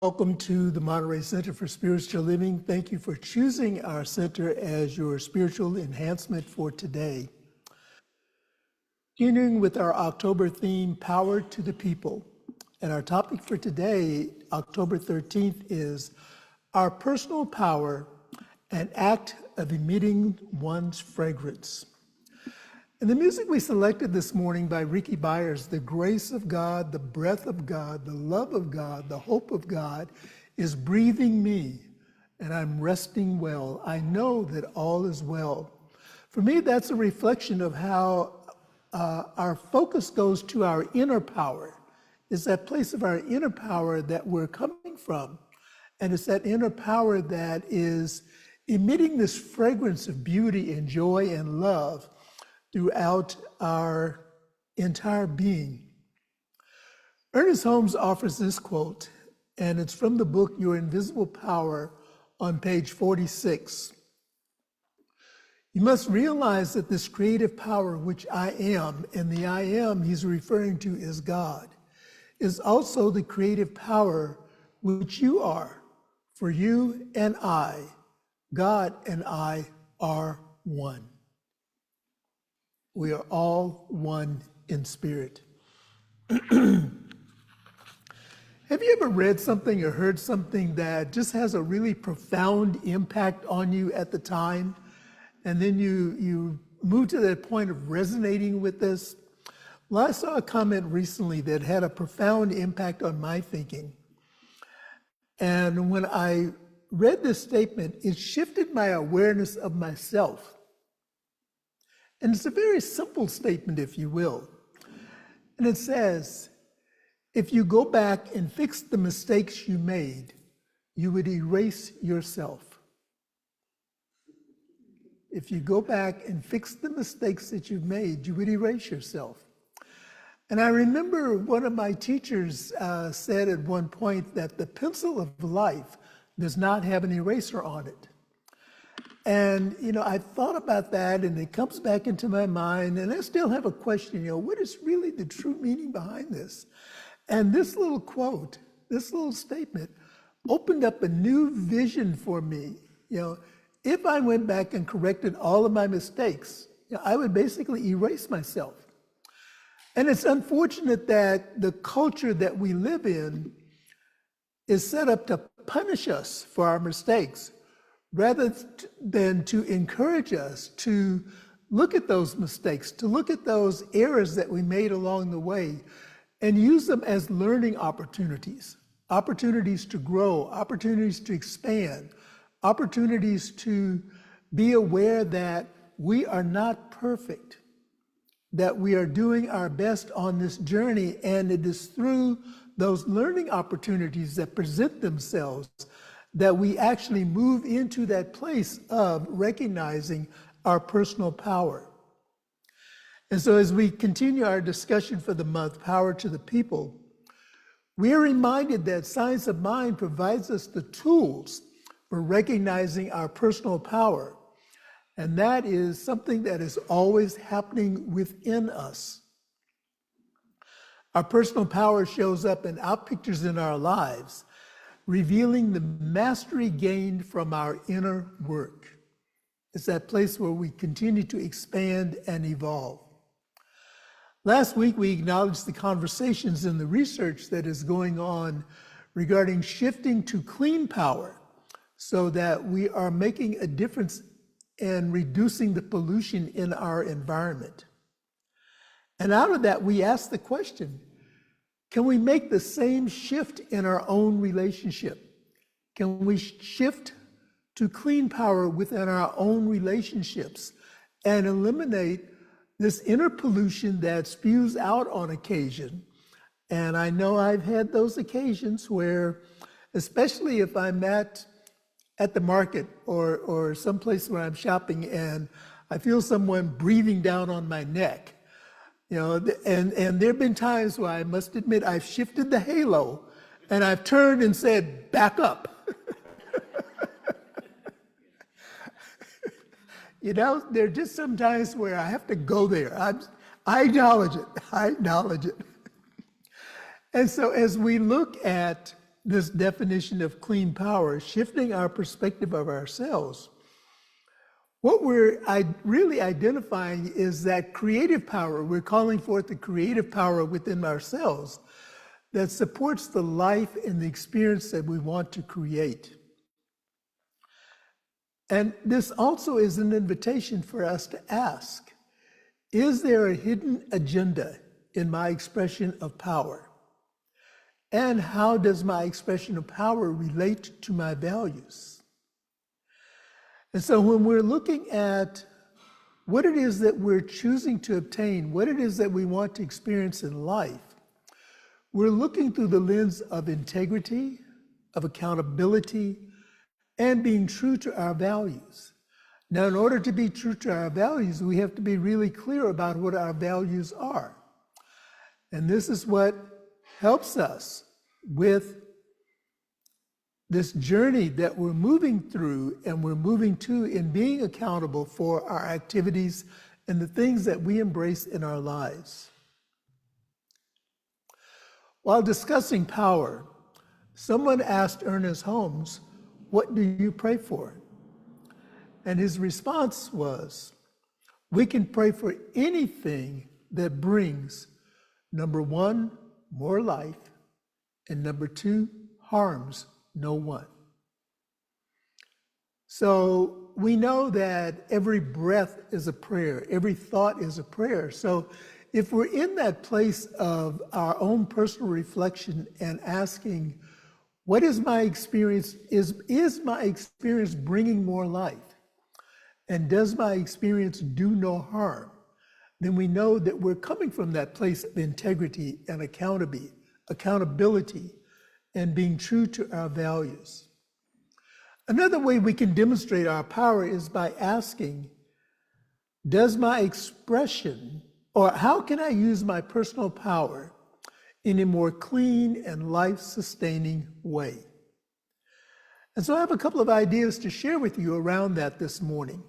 Welcome to the Monterey Center for Spiritual Living. Thank you for choosing our center as your spiritual enhancement for today. Continuing with our October theme, Power to the People. And our topic for today, October 13th, is Our Personal Power, an Act of Emitting One's Fragrance. And the music we selected this morning by Ricky Byers, the grace of God, the breath of God, the love of God, the hope of God is breathing me, and I'm resting well. I know that all is well. For me, that's a reflection of how our focus goes to our inner power. It's that place of our inner power that we're coming from. And it's that inner power that is emitting this fragrance of beauty and joy and love throughout our entire being. Ernest Holmes offers this quote, and it's from the book Your Invisible Power on page 46. You must realize that this creative power, which I am, and the I am he's referring to is God, is also the creative power which you are. For you and I, God and I are one. We are all one in spirit. Have you ever read something or heard something that just has a really profound impact on you at the time, and then you move to that point of resonating with this? Well, I saw a comment recently that had a profound impact on my thinking. And when I read this statement, it shifted my awareness of myself. And it's a very simple statement, if you will. And it says, if you go back and fix the mistakes you made, you would erase yourself. If you go back and fix the mistakes that you've made, you would erase yourself. And I remember one of my teachers said at one point that the pencil of life does not have an eraser on it. And, I thought about that, and it comes back into my mind, and I still have a question, what is really the true meaning behind this? And this little quote, this little statement opened up a new vision for me. If I went back and corrected all of my mistakes, I would basically erase myself. And it's unfortunate that the culture that we live in is set up to punish us for our mistakes, rather than to encourage us to look at those mistakes, to look at those errors that we made along the way and use them as learning opportunities, opportunities to grow, opportunities to expand, opportunities to be aware that we are not perfect, that we are doing our best on this journey, and it is through those learning opportunities that present themselves that we actually move into that place of recognizing our personal power. And so as we continue our discussion for the month, Power to the People, we are reminded that Science of Mind provides us the tools for recognizing our personal power. And that is something that is always happening within us. Our personal power shows up in outpictures in our lives, revealing the mastery gained from our inner work. It's that place where we continue to expand and evolve. Last week, we acknowledged the conversations and the research that is going on regarding shifting to clean power so that we are making a difference in reducing the pollution in our environment. And out of that, we asked the question, can we make the same shift in our own relationship? Can we shift to clean power within our own relationships and eliminate this inner pollution that spews out on occasion? And I know I've had those occasions where, especially if I'm at the market or someplace where I'm shopping and I feel someone breathing down on my neck, and there have been times where I must admit I've shifted the halo and I've turned and said, back up. There are just some times where I have to go there. I acknowledge it. And so as we look at this definition of clean power, shifting our perspective of ourselves, what we're really identifying is that creative power. We're calling forth the creative power within ourselves that supports the life and the experience that we want to create. And this also is an invitation for us to ask, is there a hidden agenda in my expression of power? And how does my expression of power relate to my values? And so when we're looking at what it is that we're choosing to obtain, what it is that we want to experience in life, we're looking through the lens of integrity, of accountability, and being true to our values. Now, in order to be true to our values, we have to be really clear about what our values are. And this is what helps us with this journey that we're moving through and we're moving to in being accountable for our activities and the things that we embrace in our lives. While discussing power, someone asked Ernest Holmes, "What do you pray for?" And his response was, "We can pray for anything that brings, number one, more life, and number two, harms no one." So we know that every breath is a prayer, every thought is a prayer. So if we're in that place of our own personal reflection and asking, what is my experience? Is my experience bringing more life? And does my experience do no harm? Then we know that we're coming from that place of integrity and accountability, and being true to our values. Another way we can demonstrate our power is by asking, does my expression, or how can I use my personal power in a more clean and life-sustaining way? And so I have a couple of ideas to share with you around that this morning.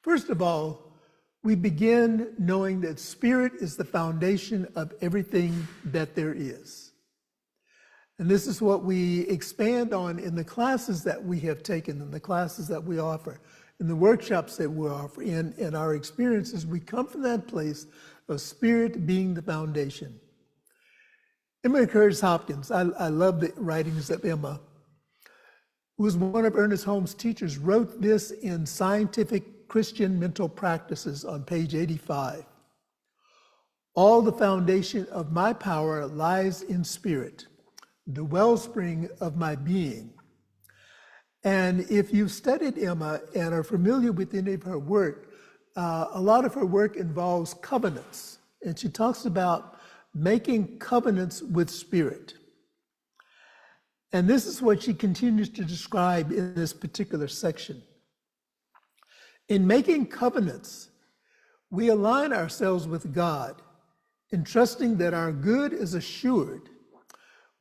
First of all, we begin knowing that spirit is the foundation of everything that there is. And this is what we expand on in the classes that we have taken, in the classes that we offer, in the workshops that we offer, in our experiences. We come from that place of spirit being the foundation. Emma Curtis Hopkins, I love the writings of Emma, who was one of Ernest Holmes' teachers, wrote this in Scientific Christian Mental Practices on page 85. "All the foundation of my power lies in spirit, the wellspring of my being." And if you've studied Emma and are familiar with any of her work, a lot of her work involves covenants. And she talks about making covenants with spirit. And this is what she continues to describe in this particular section. In making covenants, we align ourselves with God, entrusting that our good is assured.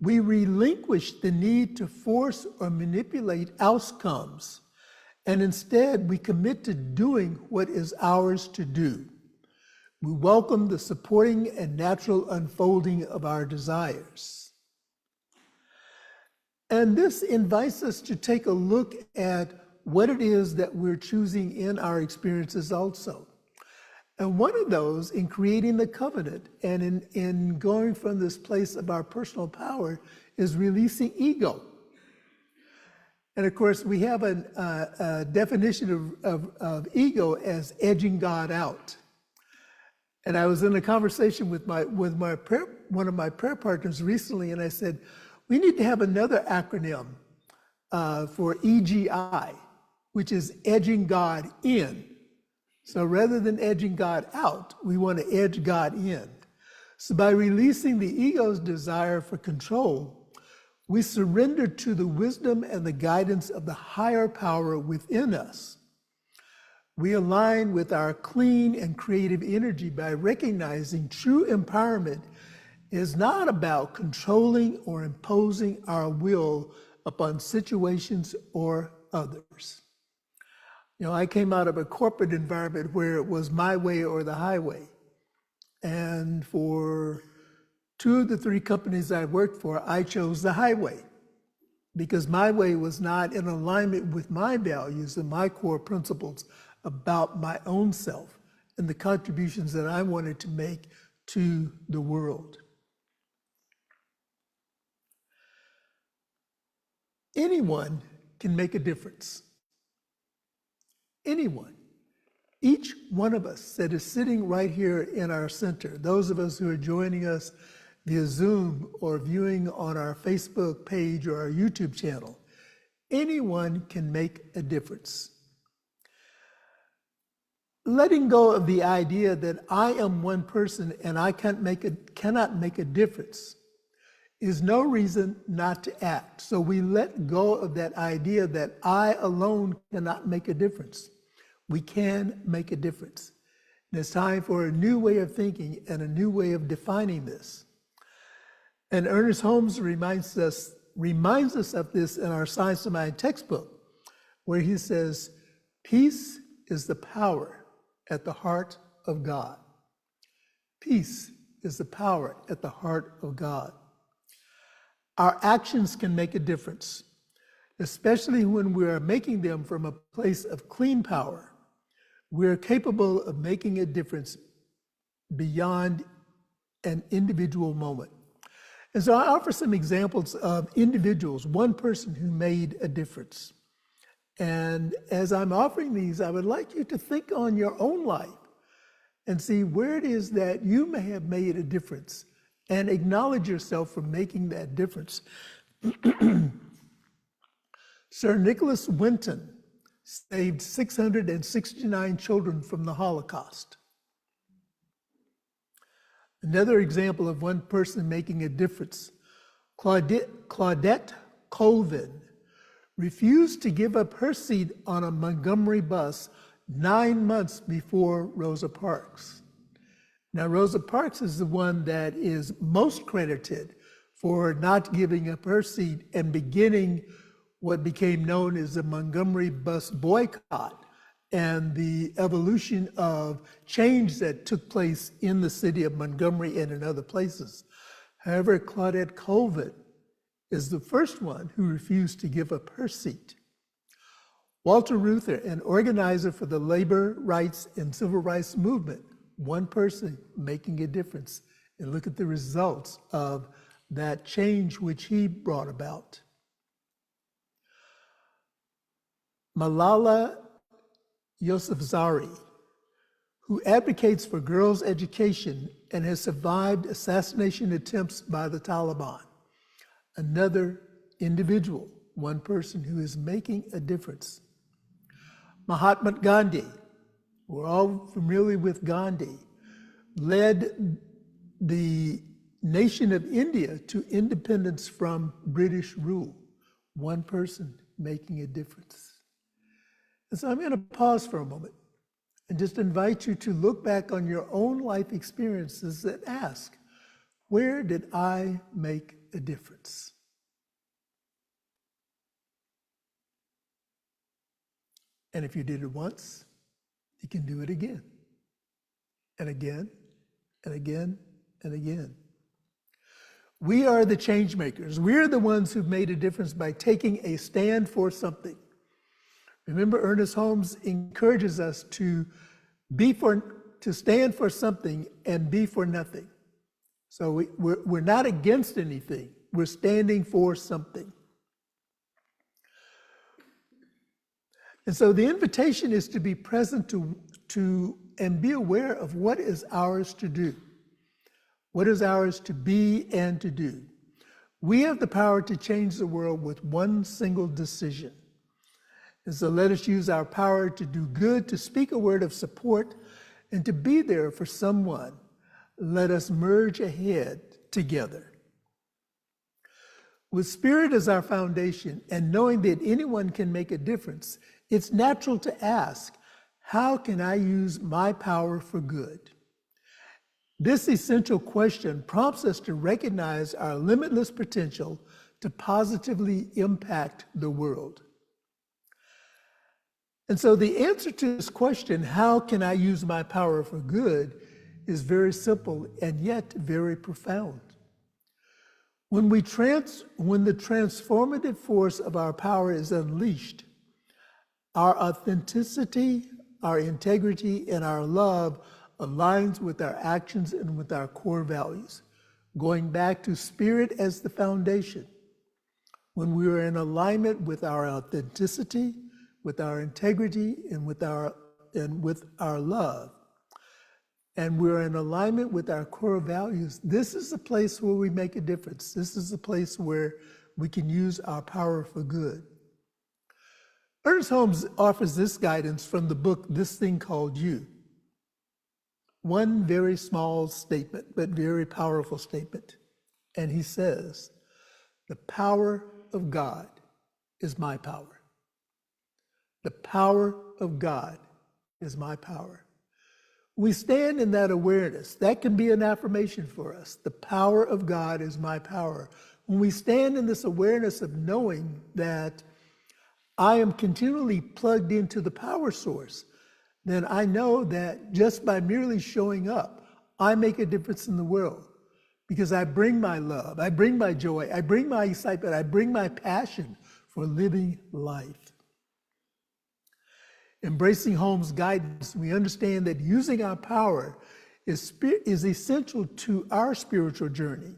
We relinquish the need to force or manipulate outcomes, and instead we commit to doing what is ours to do. We welcome the supporting and natural unfolding of our desires. And this invites us to take a look at what it is that we're choosing in our experiences also. And one of those, in creating the covenant and in going from this place of our personal power, is releasing ego. And of course, we have a definition of ego as edging God out. And I was in a conversation with one of my prayer partners recently, and I said, we need to have another acronym for EGI, which is edging God in. So rather than edging God out, we want to edge God in. So by releasing the ego's desire for control, we surrender to the wisdom and the guidance of the higher power within us. We align with our clean and creative energy by recognizing true empowerment is not about controlling or imposing our will upon situations or others. You know, I came out of a corporate environment where it was my way or the highway. And for 2 of the 3 companies I worked for, I chose the highway because my way was not in alignment with my values and my core principles about my own self and the contributions that I wanted to make to the world. Anyone can make a difference. Anyone. Each one of us that is sitting right here in our center, those of us who are joining us via Zoom or viewing on our Facebook page or our YouTube channel, anyone can make a difference. Letting go of the idea that I am one person and I cannot make a difference is no reason not to act. So we let go of that idea that I alone cannot make a difference. We can make a difference. And it's time for a new way of thinking and a new way of defining this. And Ernest Holmes reminds us of this in our Science of Mind textbook, where he says, peace is the power at the heart of God. Peace is the power at the heart of God. Our actions can make a difference, especially when we are making them from a place of clean power. We are capable of making a difference beyond an individual moment. And so I offer some examples of individuals, one person who made a difference. And as I'm offering these, I would like you to think on your own life and see where it is that you may have made a difference and acknowledge yourself for making that difference. Sir Nicholas Winton saved 669 children from the Holocaust. Another example of one person making a difference, Claudette Colvin refused to give up her seat on a Montgomery bus 9 months before Rosa Parks. Now, Rosa Parks is the one that is most credited for not giving up her seat and beginning what became known as the Montgomery bus boycott and the evolution of change that took place in the city of Montgomery and in other places. However, Claudette Colvin is the first one who refused to give up her seat. Walter Reuther, an organizer for the labor rights and civil rights movement, one person making a difference. And look at the results of that change which he brought about. Malala Yousafzai, who advocates for girls' education and has survived assassination attempts by the Taliban. Another individual, one person who is making a difference. Mahatma Gandhi, we're all familiar with Gandhi, led the nation of India to independence from British rule. One person making a difference. And so I'm going to pause for a moment and just invite you to look back on your own life experiences and ask, where did I make a difference? And if you did it once, you can do it again, and again, and again, and again. We are the change makers. We're the ones who've made a difference by taking a stand for something. Remember, Ernest Holmes encourages us to stand for something and be for nothing. So we're not against anything. We're standing for something. And so the invitation is to be present to and be aware of what is ours to do. What is ours to be and to do. We have the power to change the world with one single decision. And so let us use our power to do good, to speak a word of support, and to be there for someone. Let us merge ahead together. With spirit as our foundation and knowing that anyone can make a difference, it's natural to ask, how can I use my power for good? This essential question prompts us to recognize our limitless potential to positively impact the world. And so the answer to this question, how can I use my power for good, is very simple and yet very profound. When the transformative force of our power is unleashed, our authenticity, our integrity, and our love aligns with our actions and with our core values, going back to spirit as the foundation. When we are in alignment with our authenticity, with our integrity, and with our love, and we're in alignment with our core values, this is a place where we make a difference. This is a place where we can use our power for good. Ernest Holmes offers this guidance from the book, This Thing Called You. One very small statement, but very powerful statement. And he says, the power of God is my power. The power of God is my power. We stand in that awareness. That can be an affirmation for us. The power of God is my power. When we stand in this awareness of knowing that I am continually plugged into the power source, then I know that just by merely showing up, I make a difference in the world because I bring my love, I bring my joy, I bring my excitement, I bring my passion for living life. Embracing Holmes' guidance, we understand that using our power is essential to our spiritual journey.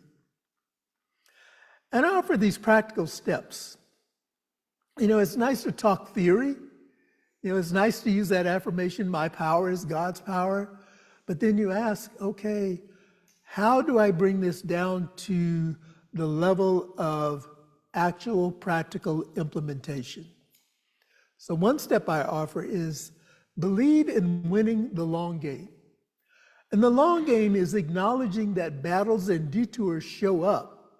And I offer these practical steps. It's nice to talk theory. It's nice to use that affirmation, my power is God's power. But then you ask, okay, how do I bring this down to the level of actual practical implementation? So one step I offer is believe in winning the long game. And the long game is acknowledging that battles and detours show up,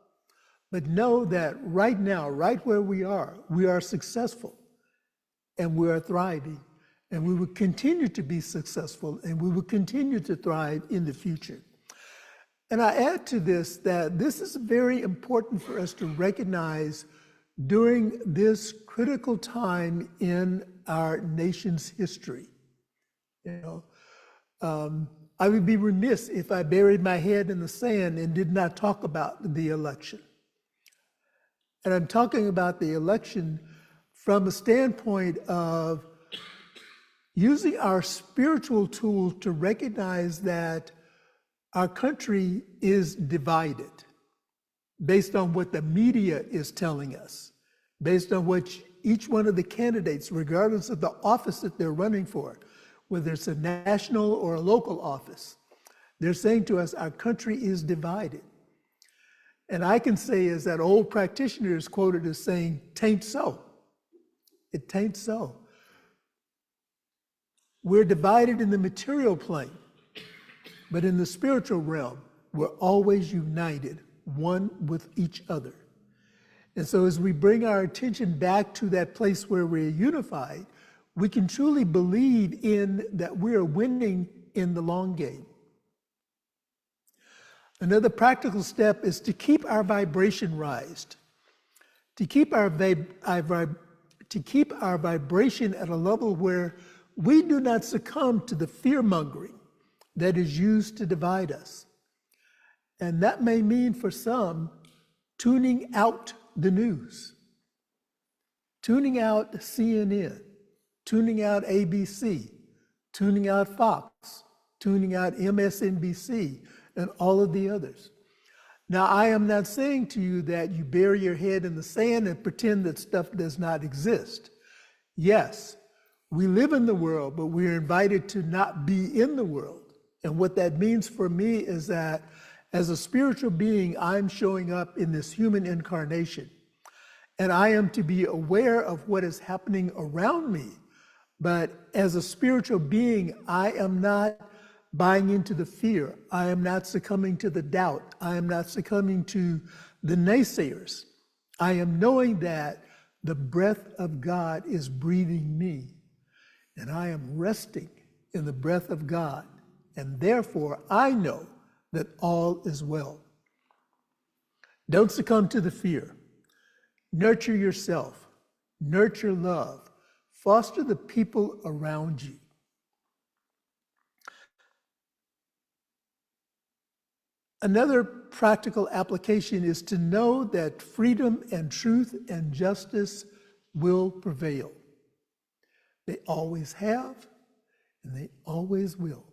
but know that right now, right where we are successful and we are thriving, and we will continue to be successful and we will continue to thrive in the future. And I add to this that this is very important for us to recognize during this critical time in our nation's history. I would be remiss if I buried my head in the sand and did not talk about the election. And I'm talking about the election from a standpoint of using our spiritual tools to recognize that our country is divided based on what the media is telling us, based on what each one of the candidates, regardless of the office that they're running for, whether it's a national or a local office, they're saying to us, our country is divided. And I can say, as that old practitioner is quoted as saying, "Tain't so." It tain't so. We're divided in the material plane, but in the spiritual realm, we're always united, one with each other. And so as we bring our attention back to that place where we're unified, we can truly believe in that we're winning in the long game. Another practical step is to keep our vibration raised, to keep our vibration at a level where we do not succumb to the fear-mongering that is used to divide us. And that may mean for some tuning out the news, tuning out CNN, tuning out ABC, tuning out Fox, tuning out MSNBC, and all of the others. Now, I am not saying to you that you bury your head in the sand and pretend that stuff does not exist. Yes, we live in the world, but we're invited to not be in the world. And what that means for me is that as a spiritual being, I'm showing up in this human incarnation. And I am to be aware of what is happening around me. But as a spiritual being, I am not buying into the fear. I am not succumbing to the doubt. I am not succumbing to the naysayers. I am knowing that the breath of God is breathing me. And I am resting in the breath of God. And therefore, I know that all is well. Don't succumb to the fear. Nurture yourself. Nurture love. Foster the people around you. Another practical application is to know that freedom and truth and justice will prevail. They always have, and they always will.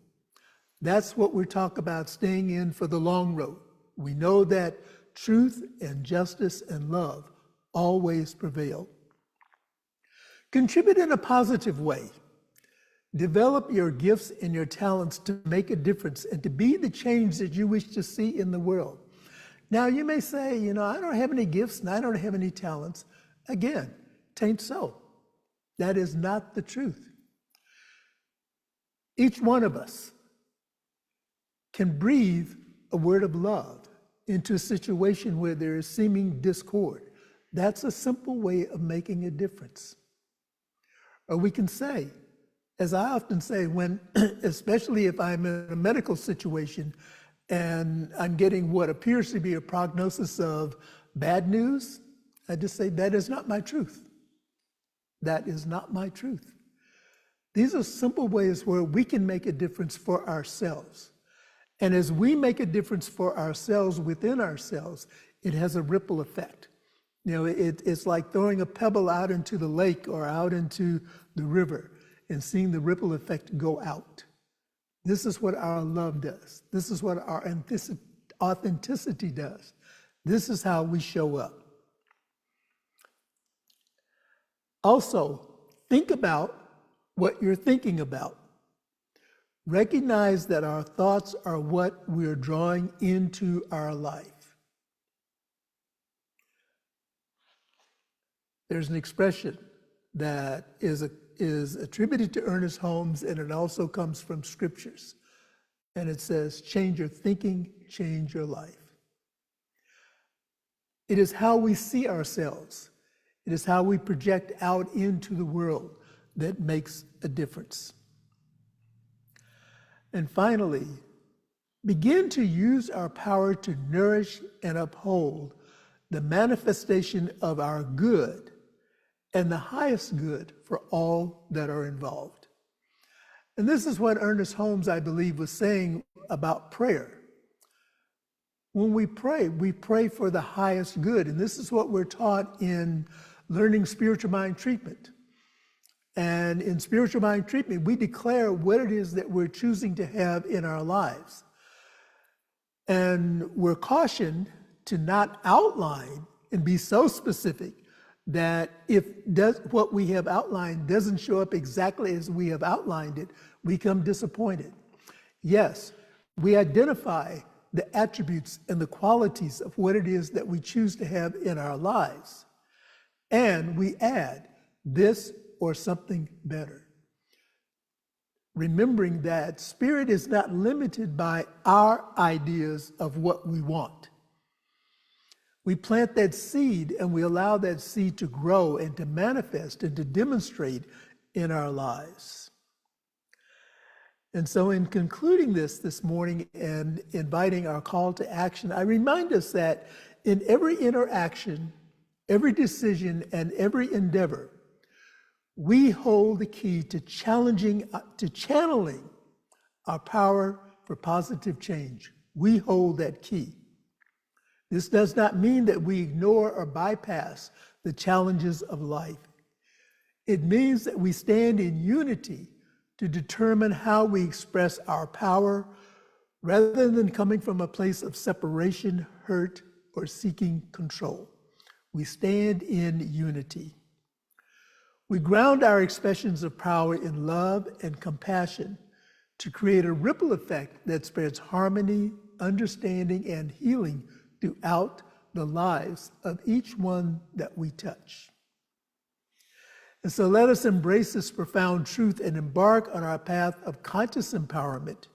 That's what we're talking about, staying in for the long road. We know that truth and justice and love always prevail. Contribute in a positive way. Develop your gifts and your talents to make a difference and to be the change that you wish to see in the world. Now, you may say, I don't have any gifts and I don't have any talents. Again, tain't so. That is not the truth. Each one of us can breathe a word of love into a situation where there is seeming discord. That's a simple way of making a difference. Or we can say, as I often say, especially if I'm in a medical situation and I'm getting what appears to be a prognosis of bad news, I just say, that is not my truth. That is not my truth. These are simple ways where we can make a difference for ourselves. And as we make a difference for ourselves within ourselves, it has a ripple effect. It's like throwing a pebble out into the lake or out into the river and seeing the ripple effect go out. This is what our love does. This is what our authenticity does. This is how we show up. Also, think about what you're thinking about. Recognize that our thoughts are what we're drawing into our life. There's an expression that is attributed to Ernest Holmes, and it also comes from scriptures. And it says, change your thinking, change your life. It is how we see ourselves. It is how we project out into the world that makes a difference. And finally, begin to use our power to nourish and uphold the manifestation of our good and the highest good for all that are involved. And this is what Ernest Holmes, I believe, was saying about prayer. When we pray for the highest good. And this is what we're taught in learning spiritual mind treatment. And in spiritual mind treatment, we declare what it is that we're choosing to have in our lives. And we're cautioned to not outline and be so specific that if what we have outlined doesn't show up exactly as we have outlined it, we become disappointed. Yes, we identify the attributes and the qualities of what it is that we choose to have in our lives. And we add this or something better. Remembering that spirit is not limited by our ideas of what we want. We plant that seed and we allow that seed to grow and to manifest and to demonstrate in our lives. And so in concluding this morning and inviting our call to action, I remind us that in every interaction, every decision, and every endeavor, we hold the key to channeling our power for positive change. We hold that key. This does not mean that we ignore or bypass the challenges of life. It means that we stand in unity to determine how we express our power rather than coming from a place of separation, hurt, or seeking control. We stand in unity. We ground our expressions of power in love and compassion to create a ripple effect that spreads harmony, understanding, and healing throughout the lives of each one that we touch. And so let us embrace this profound truth and embark on our path of conscious empowerment,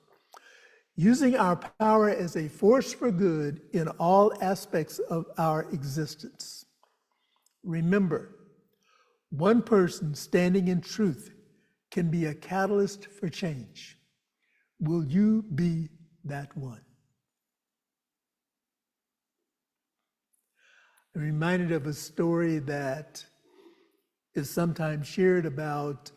using our power as a force for good in all aspects of our existence. Remember, one person standing in truth can be a catalyst for change. Will you be that one? I'm reminded of a story that is sometimes shared about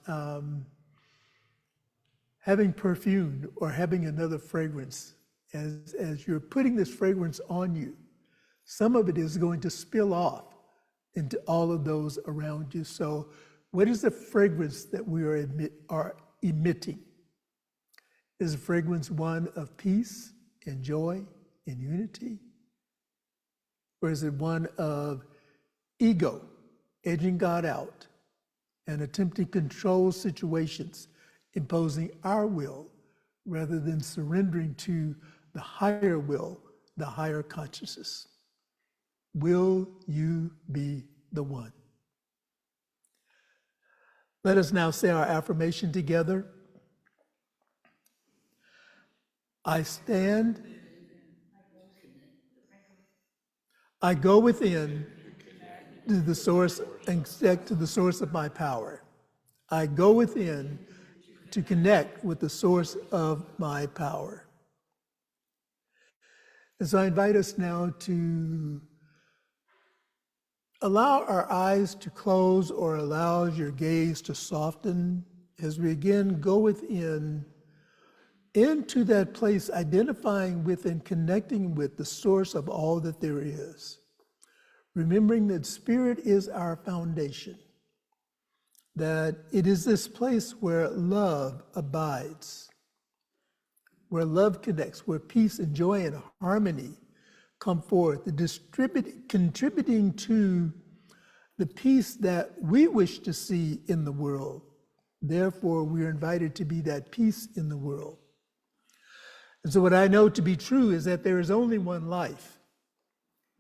having perfume or having another fragrance. as you're putting this fragrance on you, some of it is going to spill off into all of those around you. So what is the fragrance that we are emitting? Is the fragrance one of peace and joy and unity? Or is it one of ego, edging God out, and attempting to control situations, imposing our will rather than surrendering to the higher will, the higher consciousness? Will you be the one? Let us now say our affirmation together. I stand, I go within to the source and connect to the source of my power. I go within to connect with the source of my power. And so I invite us now to allow our eyes to close or allow your gaze to soften as we again go within into that place, identifying with and connecting with the source of all that there is. Remembering that spirit is our foundation, that it is this place where love abides, where love connects, where peace and joy and harmony come forth, contributing to the peace that we wish to see in the world. Therefore, we are invited to be that peace in the world. And so what I know to be true is that there is only one life.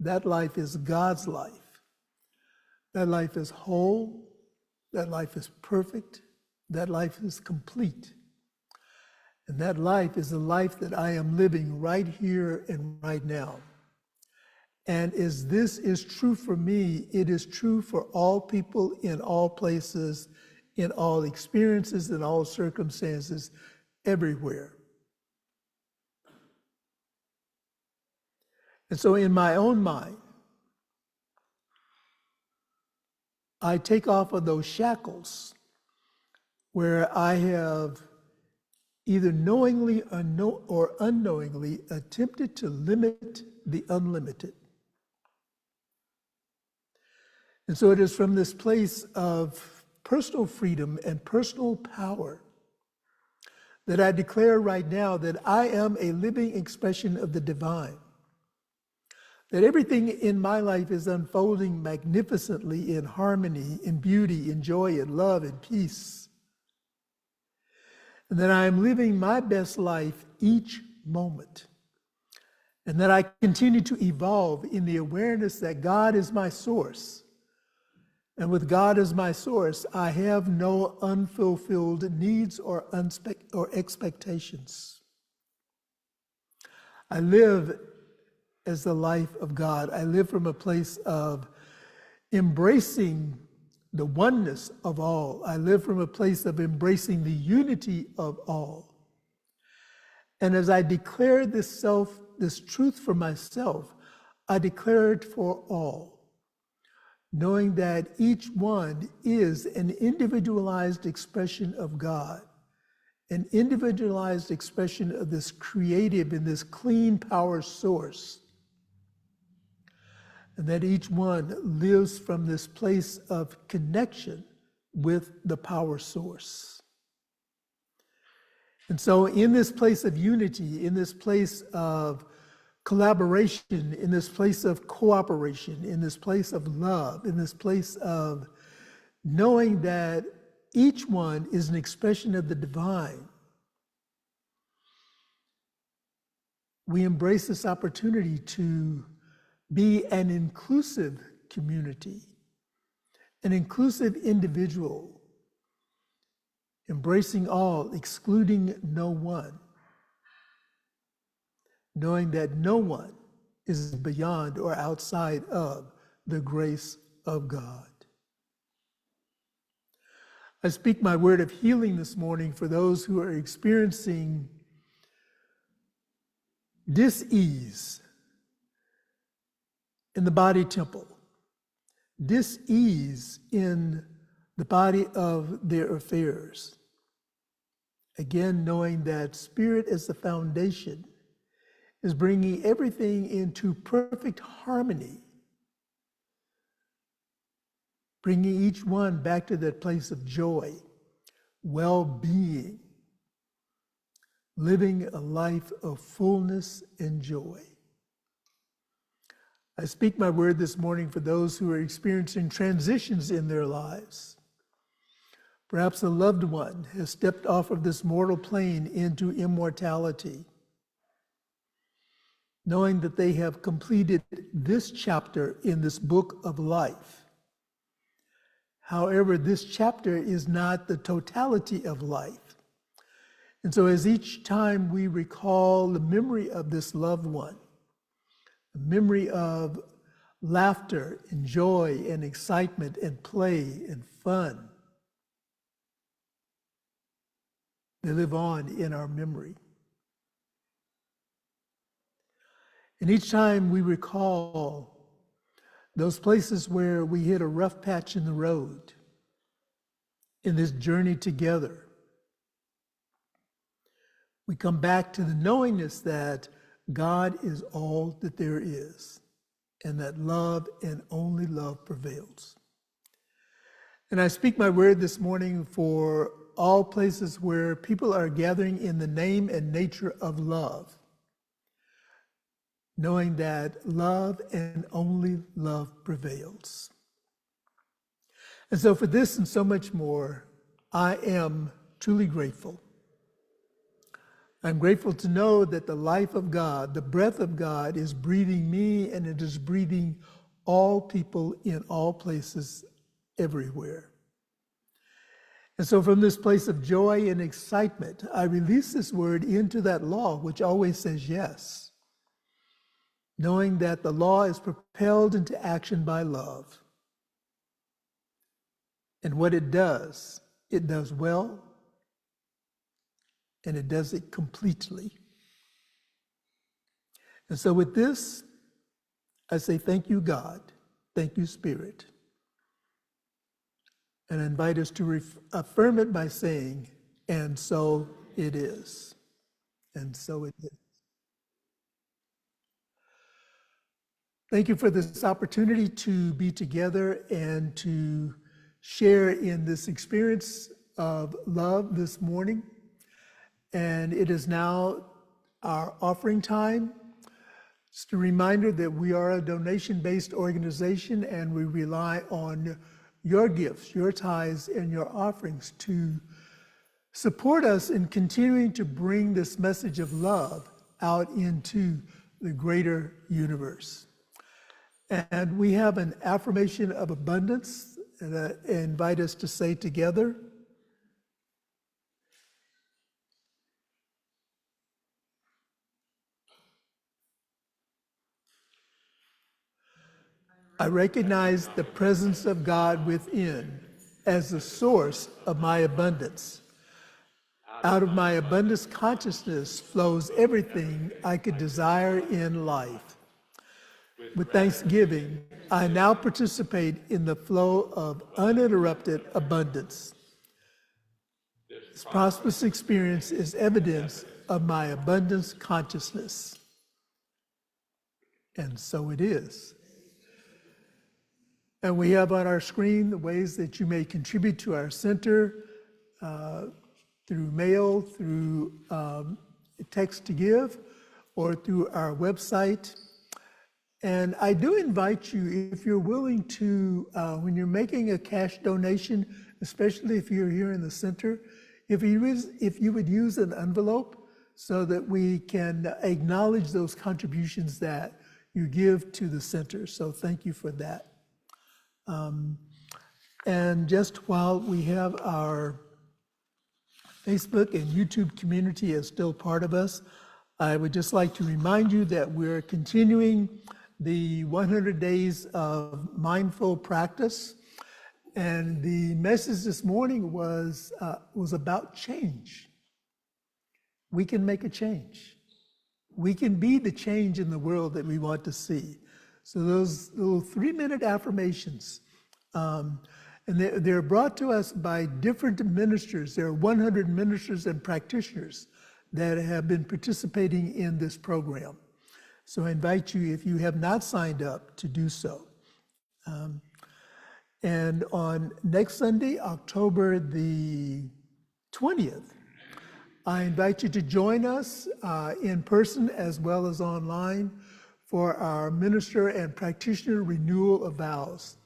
That life is God's life. That life is whole. That life is perfect. That life is complete. And that life is the life that I am living right here and right now. And as this is true for me, it is true for all people in all places, in all experiences, in all circumstances, everywhere. And so in my own mind, I take off of those shackles where I have either knowingly or unknowingly attempted to limit the unlimited. And so it is from this place of personal freedom and personal power that I declare right now that I am a living expression of the divine, that everything in my life is unfolding magnificently in harmony, in beauty, in joy, in love, and peace, and that I am living my best life each moment, and that I continue to evolve in the awareness that God is my source. And with God as my source, I have no unfulfilled needs or expectations. I live as the life of God. I live from a place of embracing the oneness of all. I live from a place of embracing the unity of all. And as I declare this truth for myself, I declare it for all, knowing that each one is an individualized expression of God, an individualized expression of this creative and this clean power source, and that each one lives from this place of connection with the power source. And so in this place of unity, in this place of collaboration, in this place of cooperation, in this place of love, in this place of knowing that each one is an expression of the divine, we embrace this opportunity to be an inclusive community, an inclusive individual, embracing all, excluding no one, knowing that no one is beyond or outside of the grace of God. I speak my word of healing this morning for those who are experiencing dis-ease in the body temple, dis-ease in the body of their affairs. Again, knowing that spirit is the foundation, is bringing everything into perfect harmony, bringing each one back to that place of joy, well-being, living a life of fullness and joy. I speak my word this morning for those who are experiencing transitions in their lives. Perhaps a loved one has stepped off of this mortal plane into immortality, knowing that they have completed this chapter in this book of life. However, this chapter is not the totality of life. And so as each time we recall the memory of this loved one, the memory of laughter and joy and excitement and play and fun, they live on in our memory. And each time we recall those places where we hit a rough patch in the road in this journey together, we come back to the knowingness that God is all that there is, and that love and only love prevails. And I speak my word this morning for all places where people are gathering in the name and nature of love, knowing that love and only love prevails. And so for this and so much more, I am truly grateful. I'm grateful to know that the life of God, the breath of God, is breathing me, and it is breathing all people in all places, everywhere. And so from this place of joy and excitement, I release this word into that law, which always says yes, knowing that the law is propelled into action by love. And what it does well, and it does it completely. And so with this, I say thank you, God. Thank you, Spirit. And I invite us to affirm it by saying, and so it is. And so it is. Thank you for this opportunity to be together and to share in this experience of love this morning. And it is now our offering time. Just a reminder that we are a donation-based organization, and we rely on your gifts, your tithes, and your offerings to support us in continuing to bring this message of love out into the greater universe. And we have an affirmation of abundance that I invite us to say together. I recognize the presence of God within as the source of my abundance. Out of my abundance consciousness flows everything I could desire in life. With thanksgiving, I now participate in the flow of uninterrupted abundance. This prosperous experience is evidence of my abundance consciousness. And so it is. And we have on our screen the ways that you may contribute to our center through mail, through text to give, or through our website. And I do invite you, if you're willing to, when you're making a cash donation, especially if you're here in the center, if you would use an envelope so that we can acknowledge those contributions that you give to the center. So thank you for that. And just while we have our Facebook and YouTube community as still part of us, I would just like to remind you that we're continuing the 100 days of mindful practice. And the message this morning was about change. We can make a change. We can be the change in the world that we want to see. So those little 3-minute affirmations, and they're brought to us by different ministers. There are 100 ministers and practitioners that have been participating in this program. So I invite you, if you have not signed up, to do so. And on next Sunday, October the 20th, I invite you to join us in person as well as online for our minister and practitioner renewal of vows.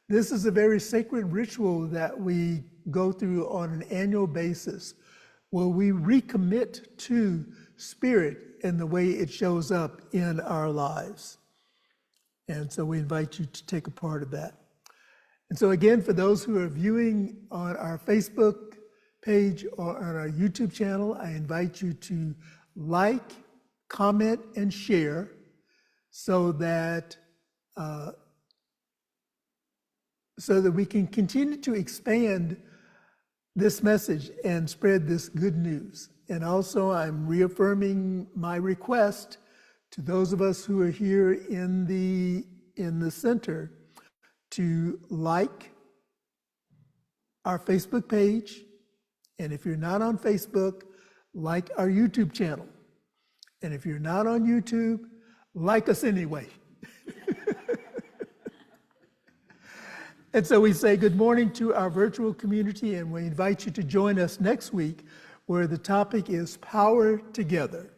This is a very sacred ritual that we go through on an annual basis where we recommit to Spirit and the way it shows up in our lives. And so we invite you to take a part of that. And so again, for those who are viewing on our Facebook page or on our YouTube channel, I invite you to like, comment, and share so that we can continue to expand this message and spread this good news. And also, I'm reaffirming my request to those of us who are here in the center to like our Facebook page. And if you're not on Facebook, like our YouTube channel. And if you're not on YouTube, like us anyway. And so we say good morning to our virtual community, and we invite you to join us next week where the topic is Power Together.